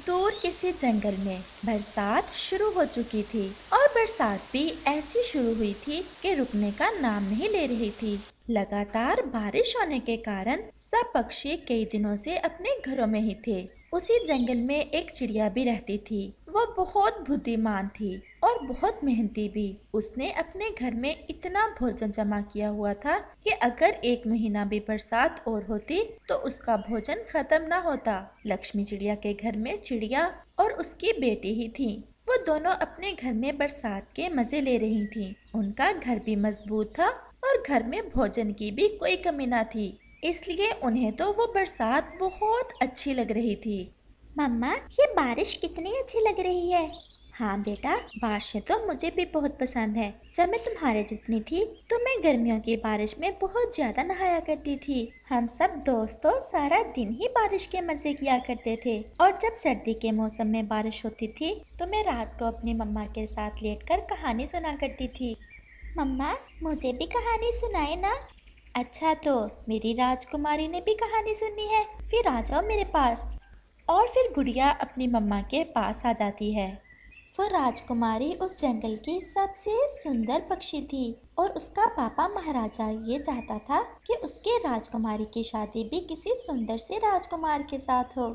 दूर किसी जंगल में बरसात शुरू हो चुकी थी और बरसात भी ऐसी शुरू हुई थी कि रुकने का नाम नहीं ले रही थी। लगातार बारिश होने के कारण सब पक्षी कई दिनों से अपने घरों में ही थे। उसी जंगल में एक चिड़िया भी रहती थी। वो बहुत बुद्धिमान थी और बहुत मेहनती भी। उसने अपने घर में इतना भोजन जमा किया हुआ था कि अगर 1 महीना भी बरसात और होती तो उसका भोजन खत्म ना होता। लक्ष्मी चिड़िया के घर में चिड़िया और उसकी बेटी ही थी। वो दोनों अपने घर में बरसात के मजे ले रही थीं। उनका घर भी मजबूत था और घर में भोजन की भी कोई कमी ना थी, इसलिए उन्हें तो वो बरसात बहुत अच्छी लग रही थी। मम्मा, ये बारिश कितनी अच्छी लग रही है। हाँ बेटा, बारिशें तो मुझे भी बहुत पसंद है। जब मैं तुम्हारे जितनी थी तो मैं गर्मियों की बारिश में बहुत ज्यादा नहाया करती थी। हम सब दोस्तों सारा दिन ही बारिश के मजे किया करते थे और जब सर्दी के मौसम में बारिश होती थी तो मैं रात को अपनी मम्मा के साथ लेटकर कहानी सुना करती थी। मम्मा, मुझे भी कहानी सुनाए ना। अच्छा, तो मेरी राजकुमारी ने भी कहानी सुननी है? फिर आ जाओ मेरे पास। और फिर गुड़िया अपनी मम्मा के पास आ जाती है। वो राजकुमारी उस जंगल की सबसे सुंदर पक्षी थी और उसका पापा महाराजा ये चाहता था कि उसके राजकुमारी की शादी भी किसी सुंदर से राजकुमार के साथ हो।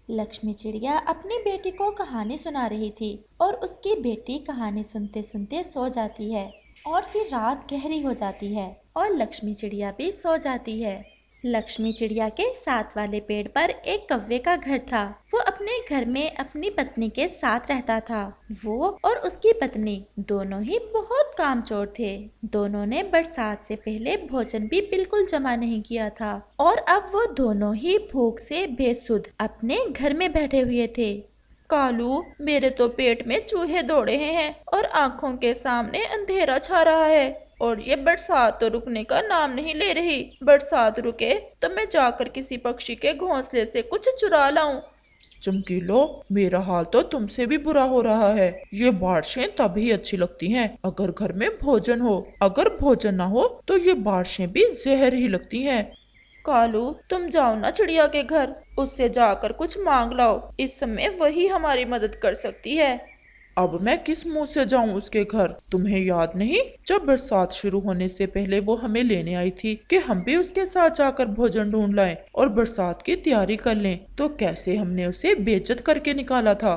लक्ष्मी चिड़िया अपनी बेटी को कहानी सुना रही थी और उसकी बेटी कहानी सुनते सुनते सो जाती है और फिर रात गहरी हो जाती है और लक्ष्मी चिड़िया भी सो जाती है। लक्ष्मी चिड़िया के साथ वाले पेड़ पर एक कौवे का घर था। वो अपने घर में अपनी पत्नी के साथ रहता था। वो और उसकी पत्नी दोनों ही बहुत कामचोर थे। दोनों ने बरसात से पहले भोजन भी बिल्कुल जमा नहीं किया था और अब वो दोनों ही भूख से बेसुध अपने घर में बैठे हुए थे। कालू, मेरे तो पेट में चूहे दौड़ रहे हैं और आंखों के सामने अंधेरा छा रहा है और ये बरसात तो रुकने का नाम नहीं ले रही। बरसात रुके तो मैं जाकर किसी पक्षी के घोंसले से कुछ चुरा लाऊं। चमकीलो, मेरा हाल तो तुमसे भी बुरा हो रहा है। ये बारिशें तभी अच्छी लगती हैं अगर घर में भोजन हो। अगर भोजन ना हो तो ये बारिशें भी जहर ही लगती हैं। कालू, तुम जाओ ना चिड़िया के घर, उससे जाकर कुछ मांग लाओ। इस समय वही हमारी मदद कर सकती है। अब मैं किस मुंह से जाऊं उसके घर? तुम्हें याद नहीं, जब बरसात शुरू होने से पहले वो हमें लेने आई थी कि हम भी उसके साथ जाकर भोजन ढूंढ लाएं और बरसात की तैयारी कर लें, तो कैसे हमने उसे बेइज्जत करके निकाला था।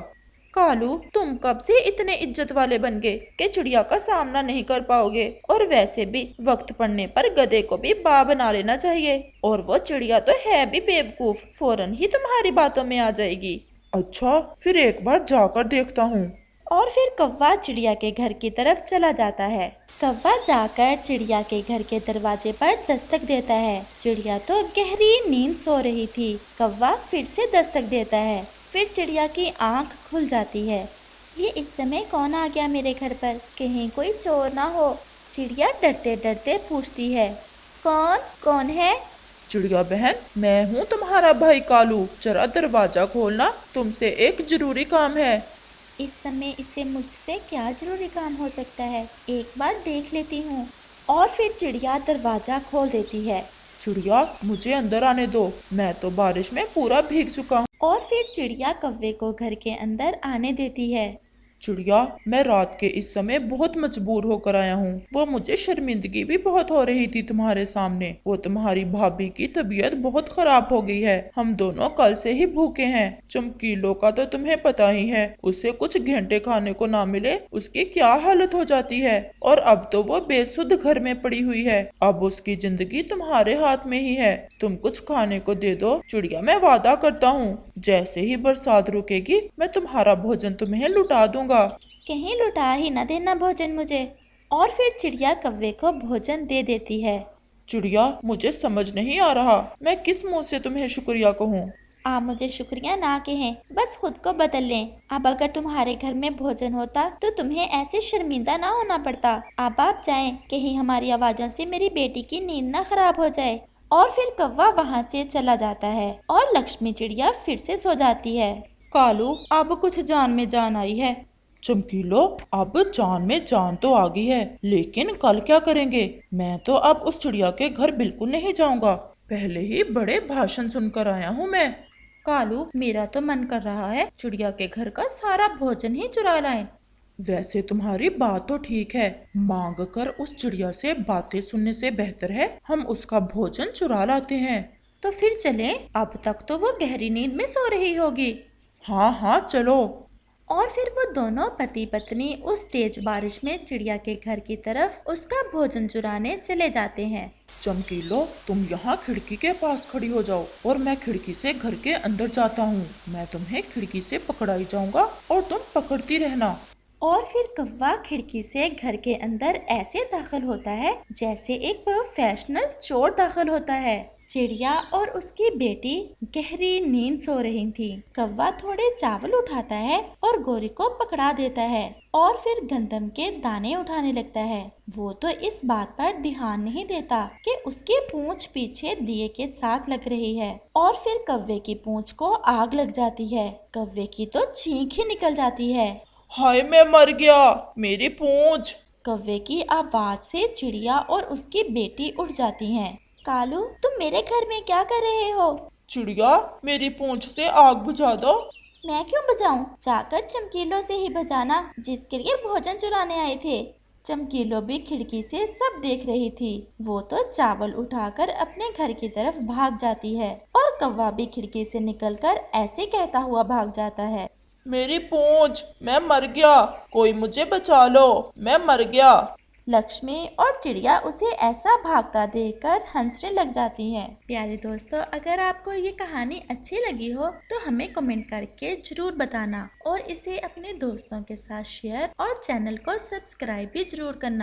कालू, तुम कब से इतने इज्जत वाले बन गए कि चिड़िया का सामना नहीं कर पाओगे? और वैसे भी वक्त पड़ने पर गधे को भी बा बना लेना चाहिए। और वो चिड़िया तो है भी बेवकूफ, फौरन ही तुम्हारी बातों में आ जाएगी। अच्छा, फिर एक बार जाकर देखता हूँ। और फिर कौवा चिड़िया के घर की तरफ चला जाता है। कौवा जाकर चिड़िया के घर के दरवाजे पर दस्तक देता है। चिड़िया तो गहरी नींद सो रही थी। कौवा फिर से दस्तक देता है। फिर चिड़िया की आंख खुल जाती है। ये इस समय कौन आ गया मेरे घर पर? कहीं कोई चोर ना हो? चिड़िया डरते डरते पूछती है। कौन कौन है? चिड़िया बहन, मैं हूँ तुम्हारा भाई कालू। जरा दरवाजा खोलना, तुमसे एक जरूरी काम है। इस समय इसे मुझसे क्या जरूरी काम हो सकता है? एक बार देख लेती हूँ। और फिर चिड़िया दरवाजा खोल देती है। चिड़िया, मुझे अंदर आने दो, मैं तो बारिश में पूरा भीग चुका हूँ। और फिर चिड़िया कौवे को घर के अंदर आने देती है। चिड़िया, मैं रात के इस समय बहुत मजबूर होकर आया हूँ। वो मुझे शर्मिंदगी भी बहुत हो रही थी तुम्हारे सामने। वो तुम्हारी भाभी की तबीयत बहुत खराब हो गई है। हम दोनों कल से ही भूखे हैं। चमकीलो का तो तुम्हें पता ही है, उसे कुछ घंटे खाने को ना मिले उसकी क्या हालत हो जाती है। और अब तो वो बेसुध घर में पड़ी हुई है। अब उसकी जिंदगी तुम्हारे हाथ में ही है। तुम कुछ खाने को दे दो चिड़िया, मैं वादा करता हूँ जैसे ही बरसात रुकेगी मैं तुम्हारा भोजन तुम्हें लुटा दूंगा। कहीं लुटा ही न देना भोजन मुझे। और फिर चिड़िया कौवे को भोजन दे देती है। चिड़िया, मुझे समझ नहीं आ रहा मैं किस मुंह से तुम्हें शुक्रिया कहूँ। आप मुझे शुक्रिया ना कहें, बस खुद को बदल लें। अब अगर तुम्हारे घर में भोजन होता तो तुम्हें ऐसे शर्मिंदा ना होना पड़ता। अब आप जाएं, कहीं हमारी आवाजों से मेरी बेटी की नींद ना खराब हो जाए। और फिर कौवा वहाँ से चला जाता है और लक्ष्मी चिड़िया फिर से सो जाती है। कालू, अब कुछ जान में जान आई है। चमकीलो, अब जान में जान तो आ गई है, लेकिन कल क्या करेंगे? मैं तो अब उस चिड़िया के घर बिल्कुल नहीं जाऊंगा। पहले ही बड़े भाषण सुनकर आया हूँ मैं। कालू, मेरा तो मन कर रहा है चिड़िया के घर का सारा भोजन ही चुरा लाएं। वैसे तुम्हारी बात तो ठीक है, मांग कर उस चिड़िया से बातें सुनने से बेहतर है हम उसका भोजन चुरा लाते हैं। तो फिर चलें, अब तक तो वो गहरी नींद में सो रही होगी। हाँ हाँ चलो। और फिर वो दोनों पति पत्नी उस तेज बारिश में चिड़िया के घर की तरफ उसका भोजन चुराने चले जाते हैं। चमकीलो, तुम यहाँ खिड़की के पास खड़ी हो जाओ और मैं खिड़की से घर के अंदर जाता हूँ। मैं तुम्हें खिड़की से पकड़ाई जाऊंगा और तुम पकड़ती रहना। और फिर कौवा खिड़की से घर के अंदर ऐसे दाखिल होता है जैसे एक प्रोफेशनल चोर दाखिल होता है। चिड़िया और उसकी बेटी गहरी नींद सो रही थी। कौवा थोड़े चावल उठाता है और गोरी को पकड़ा देता है और फिर गंदम के दाने उठाने लगता है। वो तो इस बात पर ध्यान नहीं देता कि उसकी पूंछ पीछे दिए के साथ लग रही है और फिर कौवे की पूंछ को आग लग जाती है। कौवे की तो चीख ही निकल जाती है। हाय मैं मर गया, मेरी पूंछ। कौवे की आवाज से चिड़िया और उसकी बेटी उठ जाती हैं। कालू, तुम मेरे घर में क्या कर रहे हो? चिड़िया, मेरी पूंछ से आग बुझा दो। मैं क्यों बजाऊं? जाकर चमकीलो से ही बजाना जिसके लिए भोजन चुराने आए थे। चमकीलो भी खिड़की से सब देख रही थी। वो तो चावल उठाकर अपने घर की तरफ भाग जाती है और कौवा भी खिड़की से निकलकर ऐसे कहता हुआ भाग जाता है, मेरी पूंछ, मैं मर गया, कोई मुझे बचा लो, मैं मर गया। लक्ष्मी और चिड़िया उसे ऐसा भागता देखकर हंसने लग जाती हैं। प्यारे दोस्तों, अगर आपको ये कहानी अच्छी लगी हो तो हमें कमेंट करके जरूर बताना और इसे अपने दोस्तों के साथ शेयर और चैनल को सब्सक्राइब भी जरूर करना।